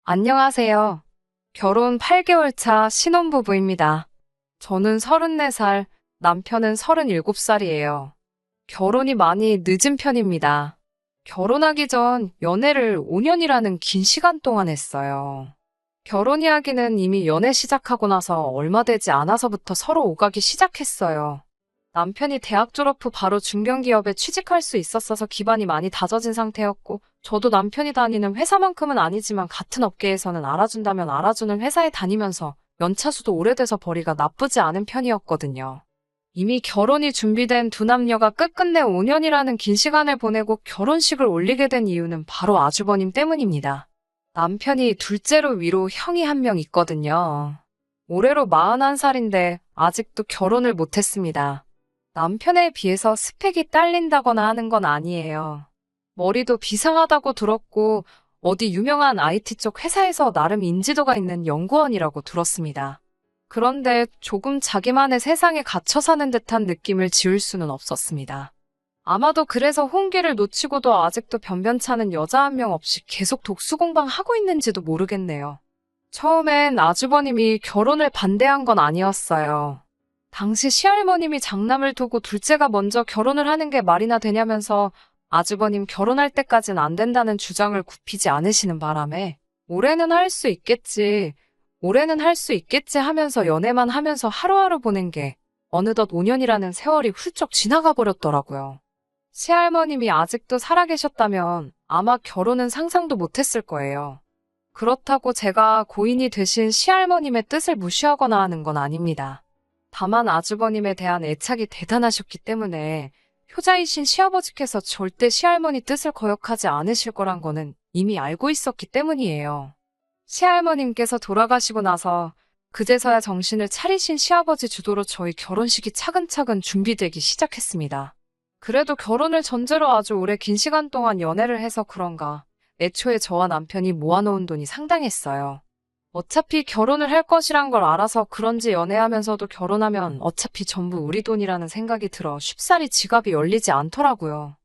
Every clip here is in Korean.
안녕하세요. 결혼 8개월 차 신혼부부입니다. 저는 34살, 남편은 37살이에요. 결혼이 많이 늦은 편입니다. 결혼하기 전 연애를 5년이라는 긴 시간 동안 했어요. 결혼 이야기는 이미 연애 시작하고 나서 얼마 되지 않아서부터 서로 오가기 시작했어요. 남편이 대학 졸업 후 바로 중견기업에 취직할 수 있었어서 기반이 많이 다져진 상태였고, 저도 남편이 다니는 회사만큼은 아니지만 같은 업계에서는 알아준다면 알아주는 회사에 다니면서 연차수도 오래돼서 벌이가 나쁘지 않은 편이었거든요. 이미 결혼이 준비된 두 남녀가 끝끝내 5년이라는 긴 시간을 보내고 결혼식을 올리게 된 이유는 바로 아주버님 때문입니다. 남편이 둘째로 위로 형이 한 명 있거든요. 올해로 41살인데 아직도 결혼을 못했습니다. 남편에 비해서 스펙이 딸린다거나 하는 건 아니에요. 머리도 비상하다고 들었고, 어디 유명한 IT 쪽 회사에서 나름 인지도가 있는 연구원이라고 들었습니다. 그런데 조금 자기만의 세상에 갇혀 사는 듯한 느낌을 지울 수는 없었습니다. 아마도 그래서 홍기를 놓치고도 아직도 변변찮은 여자 한 명 없이 계속 독수공방 하고 있는지도 모르겠네요. 처음엔 아주버님이 결혼을 반대한 건 아니었어요. 당시 시할머님이 장남을 두고 둘째가 먼저 결혼을 하는 게 말이나 되냐면서 아주버님 결혼할 때까진 안 된다는 주장을 굽히지 않으시는 바람에 올해는 할 수 있겠지, 올해는 할 수 있겠지 하면서 연애만 하면서 하루하루 보낸 게 어느덧 5년이라는 세월이 훌쩍 지나가 버렸더라고요. 시할머님이 아직도 살아계셨다면 아마 결혼은 상상도 못했을 거예요. 그렇다고 제가 고인이 되신 시할머님의 뜻을 무시하거나 하는 건 아닙니다. 다만 아주버님에 대한 애착이 대단하셨기 때문에 효자이신 시아버지께서 절대 시할머니 뜻을 거역하지 않으실 거란 거는 이미 알고 있었기 때문이에요. 시할머님께서 돌아가시고 나서 그제서야 정신을 차리신 시아버지 주도로 저희 결혼식이 차근차근 준비되기 시작했습니다. 그래도 결혼을 전제로 아주 오래 긴 시간 동안 연애를 해서 그런가 애초에 저와 남편이 모아놓은 돈이 상당했어요. 어차피 결혼을 할 것이란 걸 알아서 그런지 연애하면서도 결혼하면 어차피 전부 우리 돈이라는 생각이 들어 쉽사리 지갑이 열리지 않더라고요.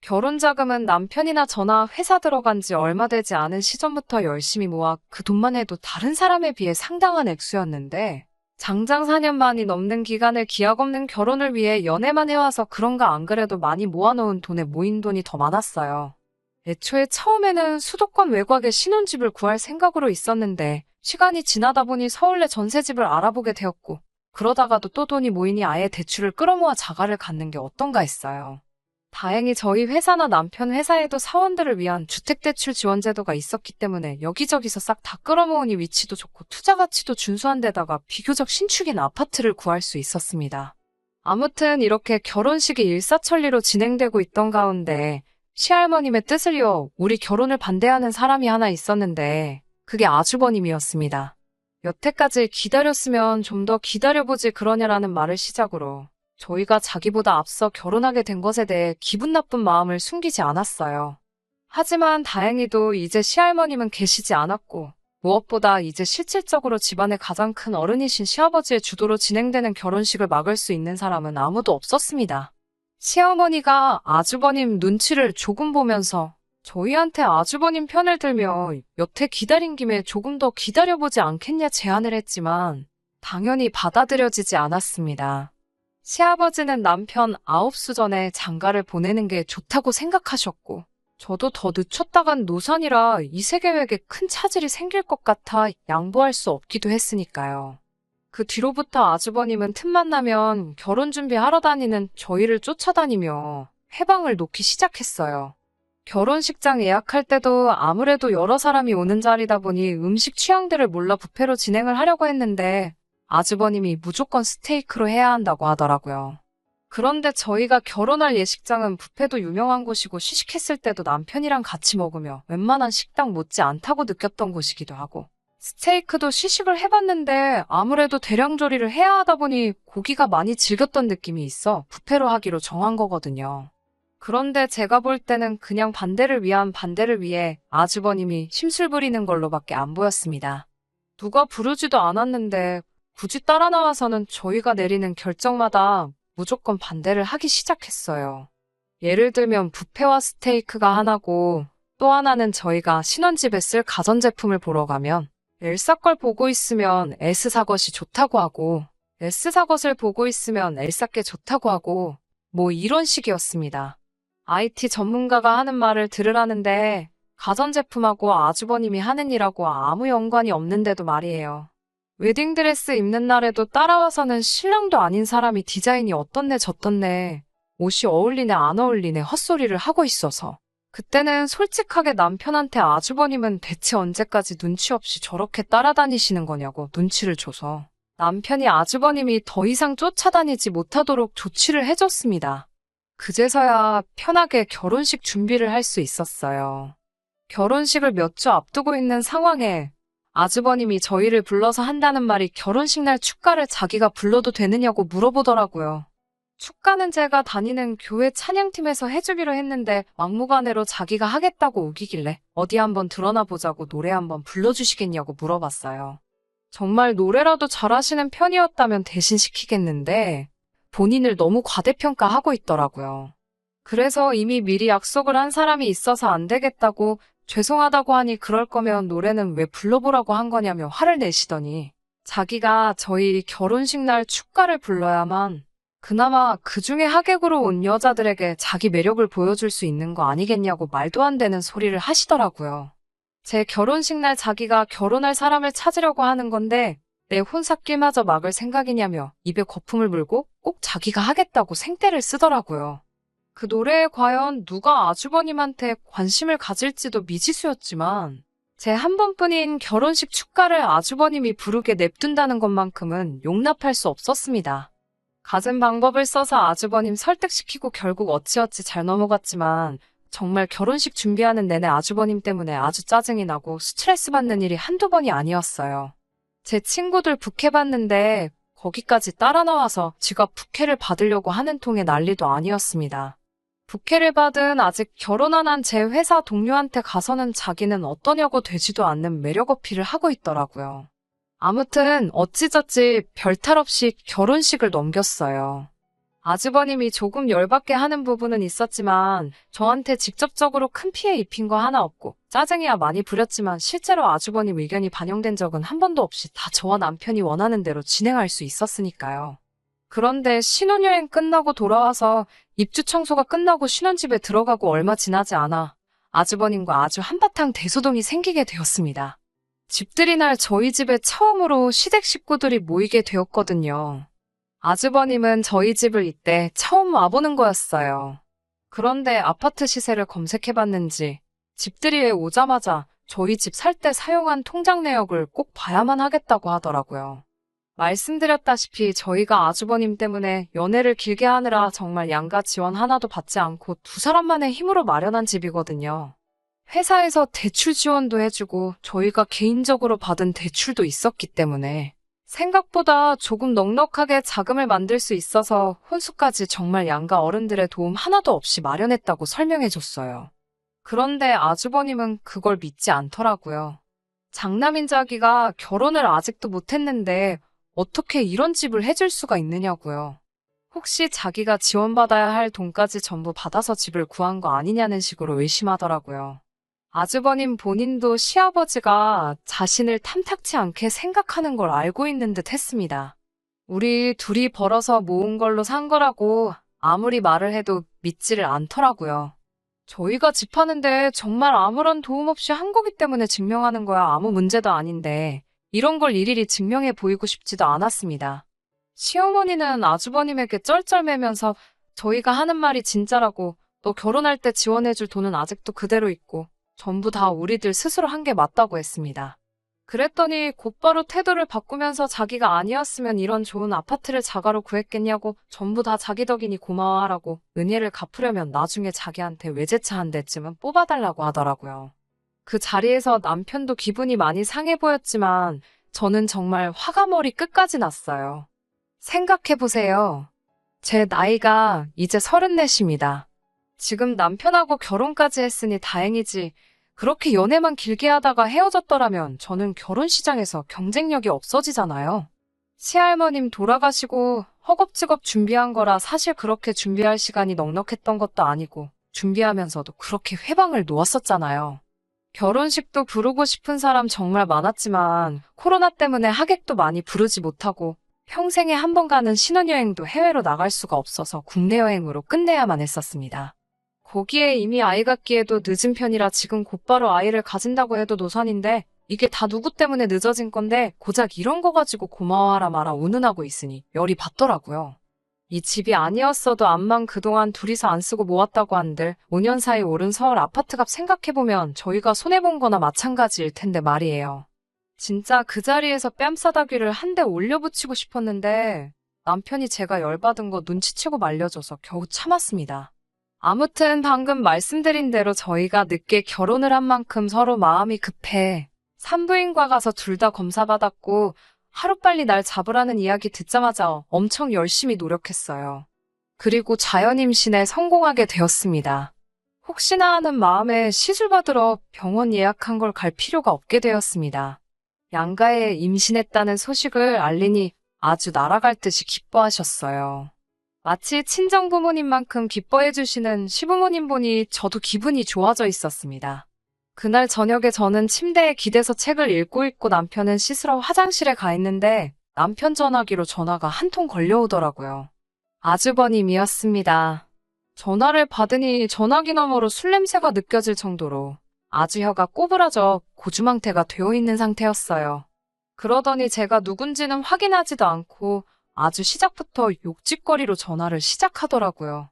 결혼 자금은 남편이나 저나 회사 들어간 지 얼마 되지 않은 시점부터 열심히 모아 그 돈만 해도 다른 사람에 비해 상당한 액수였는데 장장 4년 만이 넘는 기간을 기약 없는 결혼을 위해 연애만 해와서 그런가 안 그래도 많이 모아놓은 돈에 모인 돈이 더 많았어요. 애초에 처음에는 수도권 외곽에 신혼집을 구할 생각으로 있었는데 시간이 지나다 보니 서울내 전세집을 알아보게 되었고 그러다가도 또 돈이 모이니 아예 대출을 끌어모아 자가를 갖는 게 어떤가 했어요. 다행히 저희 회사나 남편 회사에도 사원들을 위한 주택대출 지원 제도가 있었기 때문에 여기저기서 싹 다 끌어모으니 위치도 좋고 투자 가치도 준수한 데다가 비교적 신축인 아파트를 구할 수 있었습니다. 아무튼 이렇게 결혼식이 일사천리로 진행되고 있던 가운데 시할머님의 뜻을 이어 우리 결혼을 반대하는 사람이 하나 있었는데 그게 아주버님이었습니다. 여태까지 기다렸으면 좀 더 기다려보지 그러냐라는 말을 시작으로 저희가 자기보다 앞서 결혼하게 된 것에 대해 기분 나쁜 마음을 숨기지 않았어요. 하지만 다행히도 이제 시할머님은 계시지 않았고 무엇보다 이제 실질적으로 집안의 가장 큰 어른이신 시아버지의 주도로 진행되는 결혼식을 막을 수 있는 사람은 아무도 없었습니다. 시어머니가 아주버님 눈치를 조금 보면서 저희한테 아주버님 편을 들며 여태 기다린 김에 조금 더 기다려보지 않겠냐 제안을 했지만 당연히 받아들여지지 않았습니다. 시아버지는 남편 9수 전에 장가를 보내는 게 좋다고 생각하셨고 저도 더 늦췄다간 노산이라 이세 계획에 큰 차질이 생길 것 같아 양보할 수 없기도 했으니까요. 그 뒤로부터 아주버님은 틈만 나면 결혼 준비하러 다니는 저희를 쫓아다니며 해방을 놓기 시작했어요. 결혼식장 예약할 때도 아무래도 여러 사람이 오는 자리다 보니 음식 취향들을 몰라 뷔페로 진행을 하려고 했는데 아주버님이 무조건 스테이크로 해야 한다고 하더라고요. 그런데 저희가 결혼할 예식장은 뷔페도 유명한 곳이고 시식했을 때도 남편이랑 같이 먹으며 웬만한 식당 못지 않다고 느꼈던 곳이기도 하고 스테이크도 시식을 해봤는데 아무래도 대량 조리를 해야 하다 보니 고기가 많이 질겼던 느낌이 있어 뷔페로 하기로 정한 거거든요. 그런데 제가 볼 때는 그냥 반대를 위한 반대를 위해 아주버님이 심술 부리는 걸로밖에 안 보였습니다. 누가 부르지도 않았는데 굳이 따라 나와서는 저희가 내리는 결정마다 무조건 반대를 하기 시작했어요. 예를 들면 뷔페와 스테이크가 하나고 또 하나는 저희가 신혼집에 쓸 가전제품을 보러 가면 엘사 걸 보고 있으면 S사 것이 좋다고 하고 S사 것을 보고 있으면 엘사 게 좋다고 하고 뭐 이런 식이었습니다. IT 전문가가 하는 말을 들으라는데 가전제품하고 아주버님이 하는 일하고 아무 연관이 없는데도 말이에요. 웨딩드레스 입는 날에도 따라와서는 신랑도 아닌 사람이 디자인이 어떻네 저떻네, 옷이 어울리네 안 어울리네 헛소리를 하고 있어서 그때는 솔직하게 남편한테 아주버님은 대체 언제까지 눈치 없이 저렇게 따라다니시는 거냐고 눈치를 줘서 남편이 아주버님이 더 이상 쫓아다니지 못하도록 조치를 해줬습니다. 그제서야 편하게 결혼식 준비를 할 수 있었어요. 결혼식을 몇 주 앞두고 있는 상황에 아주버님이 저희를 불러서 한다는 말이 결혼식 날 축가를 자기가 불러도 되느냐고 물어보더라고요. 축가는 제가 다니는 교회 찬양팀에서 해주기로 했는데 막무가내로 자기가 하겠다고 우기길래 어디 한번 드러나 보자고 노래 한번 불러주시겠냐고 물어봤어요. 정말 노래라도 잘하시는 편이었다면 대신 시키겠는데 본인을 너무 과대평가하고 있더라고요. 그래서 이미 미리 약속을 한 사람이 있어서 안 되겠다고 죄송하다고 하니 그럴 거면 노래는 왜 불러보라고 한 거냐며 화를 내시더니 자기가 저희 결혼식 날 축가를 불러야만 그나마 그중에 하객으로 온 여자들에게 자기 매력을 보여줄 수 있는 거 아니겠냐고 말도 안 되는 소리를 하시더라고요. 제 결혼식 날 자기가 결혼할 사람을 찾으려고 하는 건데 내 혼삿길마저 막을 생각이냐며 입에 거품을 물고 꼭 자기가 하겠다고 생떼를 쓰더라고요. 그 노래에 과연 누가 아주버님한테 관심을 가질지도 미지수였지만 제 한 번뿐인 결혼식 축가를 아주버님이 부르게 냅둔다는 것만큼은 용납할 수 없었습니다. 갖은 방법을 써서 아주버님 설득시키고 결국 어찌어찌 잘 넘어갔지만 정말 결혼식 준비하는 내내 아주버님 때문에 아주 짜증이 나고 스트레스 받는 일이 한두 번이 아니었어요. 제 친구들 부케 받는데 거기까지 따라 나와서 지가 부케를 받으려고 하는 통에 난리도 아니었습니다. 부케를 받은 아직 결혼 안 한 제 회사 동료한테 가서는 자기는 어떠냐고 되지도 않는 매력 어필을 하고 있더라고요. 아무튼 어찌저찌 별탈 없이 결혼식을 넘겼어요. 아주버님이 조금 열받게 하는 부분은 있었지만 저한테 직접적으로 큰 피해 입힌 거 하나 없고 짜증이야 많이 부렸지만 실제로 아주버님 의견이 반영된 적은 한 번도 없이 다 저와 남편이 원하는 대로 진행할 수 있었으니까요. 그런데 신혼여행 끝나고 돌아와서 입주 청소가 끝나고 신혼집에 들어가고 얼마 지나지 않아 아주버님과 아주 한바탕 대소동이 생기게 되었습니다. 집들이 날 저희 집에 처음으로 시댁 식구들이 모이게 되었거든요. 아주버님은 저희 집을 이때 처음 와보는 거였어요. 그런데 아파트 시세를 검색해봤는지 집들이에 오자마자 저희 집 살 때 사용한 통장 내역을 꼭 봐야만 하겠다고 하더라고요. 말씀드렸다시피 저희가 아주버님 때문에 연애를 길게 하느라 정말 양가 지원 하나도 받지 않고 두 사람만의 힘으로 마련한 집이거든요. 회사에서 대출 지원도 해주고 저희가 개인적으로 받은 대출도 있었기 때문에 생각보다 조금 넉넉하게 자금을 만들 수 있어서 혼수까지 정말 양가 어른들의 도움 하나도 없이 마련했다고 설명해줬어요. 그런데 아주버님은 그걸 믿지 않더라고요. 장남인 자기가 결혼을 아직도 못했는데 어떻게 이런 집을 해줄 수가 있느냐고요. 혹시 자기가 지원받아야 할 돈까지 전부 받아서 집을 구한 거 아니냐는 식으로 의심하더라고요. 아주버님 본인도 시아버지가 자신을 탐탁치 않게 생각하는 걸 알고 있는 듯 했습니다. 우리 둘이 벌어서 모은 걸로 산 거라고 아무리 말을 해도 믿지를 않더라고요. 저희가 집 하는데 정말 아무런 도움 없이 한 거기 때문에 증명하는 거야 아무 문제도 아닌데 이런 걸 일일이 증명해 보이고 싶지도 않았습니다. 시어머니는 아주버님에게 쩔쩔매면서 저희가 하는 말이 진짜라고 너 결혼할 때 지원해줄 돈은 아직도 그대로 있고 전부 다 우리들 스스로 한 게 맞다고 했습니다. 그랬더니 곧바로 태도를 바꾸면서 자기가 아니었으면 이런 좋은 아파트를 자가로 구했겠냐고 전부 다 자기 덕이니 고마워하라고 은혜를 갚으려면 나중에 자기한테 외제차 한 대쯤은 뽑아달라고 하더라고요. 그 자리에서 남편도 기분이 많이 상해 보였지만 저는 정말 화가 머리 끝까지 났어요. 생각해보세요. 제 나이가 이제 34입니다. 지금 남편하고 결혼까지 했으니 다행이지 그렇게 연애만 길게 하다가 헤어졌더라면 저는 결혼 시장에서 경쟁력이 없어지잖아요. 시할머님 돌아가시고 허겁지겁 준비한 거라 사실 그렇게 준비할 시간이 넉넉했던 것도 아니고 준비하면서도 그렇게 회방을 놓았었잖아요. 결혼식도 부르고 싶은 사람 정말 많았지만 코로나 때문에 하객도 많이 부르지 못하고 평생에 한 번 가는 신혼여행도 해외로 나갈 수가 없어서 국내 여행으로 끝내야만 했었습니다. 거기에 이미 아이 갖기에도 늦은 편이라 지금 곧바로 아이를 가진다고 해도 노산인데 이게 다 누구 때문에 늦어진 건데 고작 이런 거 가지고 고마워하라 마라 운운하고 있으니 열이 받더라고요. 이 집이 아니었어도 암만 그동안 둘이서 안 쓰고 모았다고 한들 5년 사이 오른 서울 아파트값 생각해보면 저희가 손해본 거나 마찬가지일 텐데 말이에요. 진짜 그 자리에서 뺨싸다귀를 한 대 올려붙이고 싶었는데 남편이 제가 열받은 거 눈치채고 말려줘서 겨우 참았습니다. 아무튼 방금 말씀드린 대로 저희가 늦게 결혼을 한 만큼 서로 마음이 급해 산부인과 가서 둘 다 검사받았고 하루빨리 날 잡으라는 이야기 듣자마자 엄청 열심히 노력했어요. 그리고 자연임신에 성공하게 되었습니다. 혹시나 하는 마음에 시술 받으러 병원 예약한 걸 갈 필요가 없게 되었습니다. 양가에 임신했다는 소식을 알리니 아주 날아갈 듯이 기뻐하셨어요. 마치 친정부모님만큼 기뻐해 주시는 시부모님 보니 저도 기분이 좋아져 있었습니다. 그날 저녁에 저는 침대에 기대서 책을 읽고 있고 남편은 씻으러 화장실에 가 있는데 남편 전화기로 전화가 한 통 걸려오더라고요. 아주버님이었습니다. 전화를 받으니 전화기 너머로 술 냄새가 느껴질 정도로 아주 혀가 꼬부라져 고주망태가 되어 있는 상태였어요. 그러더니 제가 누군지는 확인하지도 않고 아주 시작부터 욕짓거리로 전화를 시작하더라고요.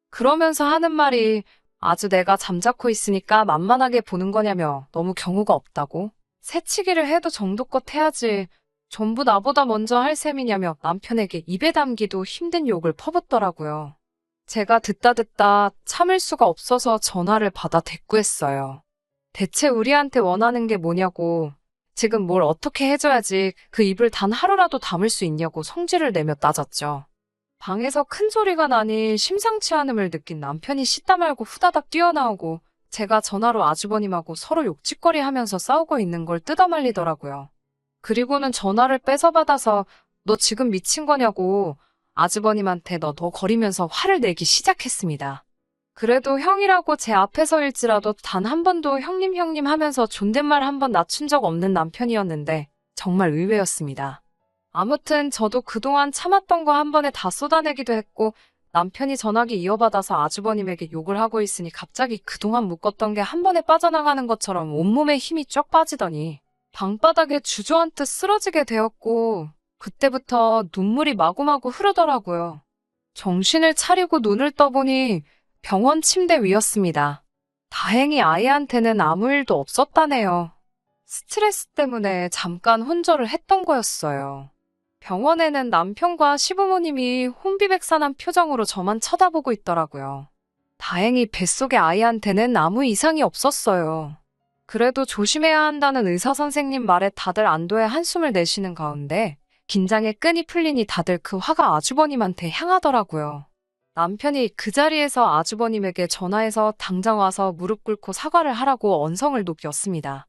그러면서 하는 말이 아주 내가 잠자코 있으니까 만만하게 보는 거냐며 너무 경우가 없다고? 새치기를 해도 정도껏 해야지. 전부 나보다 먼저 할 셈이냐며 남편에게 입에 담기도 힘든 욕을 퍼붓더라고요. 제가 듣다 참을 수가 없어서 전화를 받아 대꾸했어요. 대체 우리한테 원하는 게 뭐냐고, 지금 뭘 어떻게 해줘야지 그 입을 단 하루라도 담을 수 있냐고 성질을 내며 따졌죠. 방에서 큰 소리가 나니 심상치 않음을 느낀 남편이 씻다 말고 후다닥 뛰어나오고 제가 전화로 아주버님하고 서로 욕짓거리 하면서 싸우고 있는 걸 뜯어말리더라고요. 그리고는 전화를 뺏어받아서 너 지금 미친 거냐고 아주버님한테 너 거리면서 화를 내기 시작했습니다. 그래도 형이라고 제 앞에서일지라도 단 한 번도 형님 하면서 존댓말 한 번 낮춘 적 없는 남편이었는데 정말 의외였습니다. 아무튼 저도 그동안 참았던 거 한 번에 다 쏟아내기도 했고 남편이 전화기 이어받아서 아주버님에게 욕을 하고 있으니 갑자기 그동안 묶었던 게 한 번에 빠져나가는 것처럼 온몸에 힘이 쫙 빠지더니 방바닥에 주저앉듯 쓰러지게 되었고 그때부터 눈물이 마구마구 흐르더라고요. 정신을 차리고 눈을 떠보니 병원 침대 위였습니다. 다행히 아이한테는 아무 일도 없었다네요. 스트레스 때문에 잠깐 혼절을 했던 거였어요. 병원에는 남편과 시부모님이 혼비백산한 표정으로 저만 쳐다보고 있더라고요. 다행히 뱃속의 아이한테는 아무 이상이 없었어요. 그래도 조심해야 한다는 의사 선생님 말에 다들 안도의 한숨을 내쉬는 가운데 긴장의 끈이 풀리니 다들 그 화가 아주버님한테 향하더라고요. 남편이 그 자리에서 아주버님에게 전화해서 당장 와서 무릎 꿇고 사과를 하라고 언성을 높였습니다.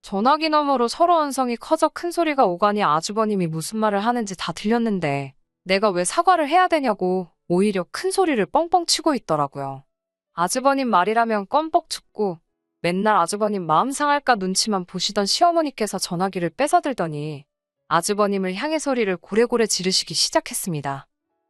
전화기 너머로 서로 언성이 커져 큰 소리가 오가니 아주버님이 무슨 말을 하는지 다 들렸는데 내가 왜 사과를 해야 되냐고 오히려 큰 소리를 뻥뻥 치고 있더라고요. 아주버님 말이라면 껌뻑 죽고 맨날 아주버님 마음 상할까 눈치만 보시던 시어머니께서 전화기를 뺏어들더니 아주버님을 향해 소리를 고래고래 지르시기 시작했습니다.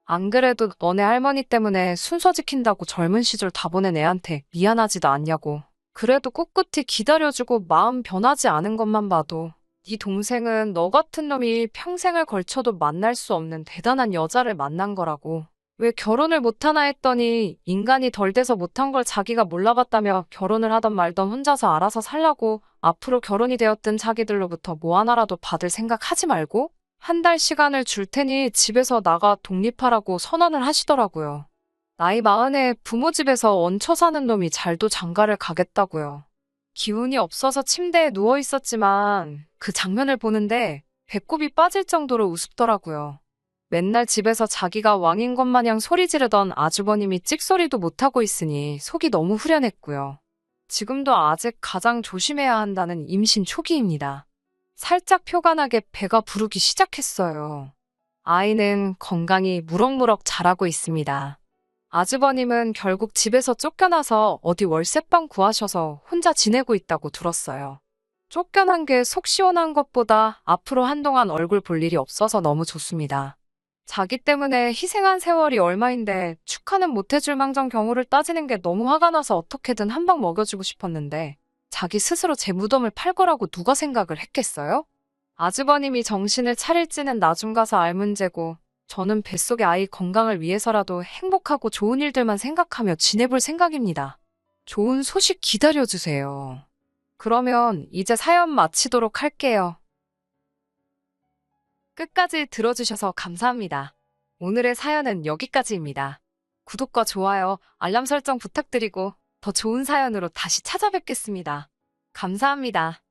안 그래도 너네 할머니 때문에 순서 지킨다고 젊은 시절 다 보낸 애한테 미안하지도 않냐고. 그래도 꿋꿋이 기다려주고 마음 변하지 않은 것만 봐도 네 동생은 너 같은 놈이 평생을 걸쳐도 만날 수 없는 대단한 여자를 만난 거라고. 왜 결혼을 못하나 했더니 인간이 덜 돼서 못한 걸 자기가 몰라봤다며 결혼을 하던 말던 혼자서 알아서 살라고 앞으로 결혼이 되었든 자기들로부터 뭐 하나라도 받을 생각 하지 말고 한 달 시간을 줄 테니 집에서 나가 독립하라고 선언을 하시더라고요. 나이 40에 부모 집에서 얹혀 사는 놈이 잘도 장가를 가겠다고요. 기운이 없어서 침대에 누워 있었지만 그 장면을 보는데 배꼽이 빠질 정도로 우습더라고요. 맨날 집에서 자기가 왕인 것 마냥 소리 지르던 아주버님이 찍소리도 못하고 있으니 속이 너무 후련했고요. 지금도 아직 가장 조심해야 한다는 임신 초기입니다. 살짝 표관하게 배가 부르기 시작했어요. 아이는 건강히 무럭무럭 자라고 있습니다. 아주버님은 결국 집에서 쫓겨나서 어디 월세방 구하셔서 혼자 지내고 있다고 들었어요. 쫓겨난 게 속 시원한 것보다 앞으로 한동안 얼굴 볼 일이 없어서 너무 좋습니다. 자기 때문에 희생한 세월이 얼마인데 축하는 못해줄 망정 경우를 따지는 게 너무 화가 나서 어떻게든 한 방 먹여주고 싶었는데 자기 스스로 제 무덤을 팔 거라고 누가 생각을 했겠어요? 아주버님이 정신을 차릴지는 나중 가서 알 문제고 저는 뱃속의 아이 건강을 위해서라도 행복하고 좋은 일들만 생각하며 지내볼 생각입니다. 좋은 소식 기다려주세요. 그러면 이제 사연 마치도록 할게요. 끝까지 들어주셔서 감사합니다. 오늘의 사연은 여기까지입니다. 구독과 좋아요, 알람 설정 부탁드리고 더 좋은 사연으로 다시 찾아뵙겠습니다. 감사합니다.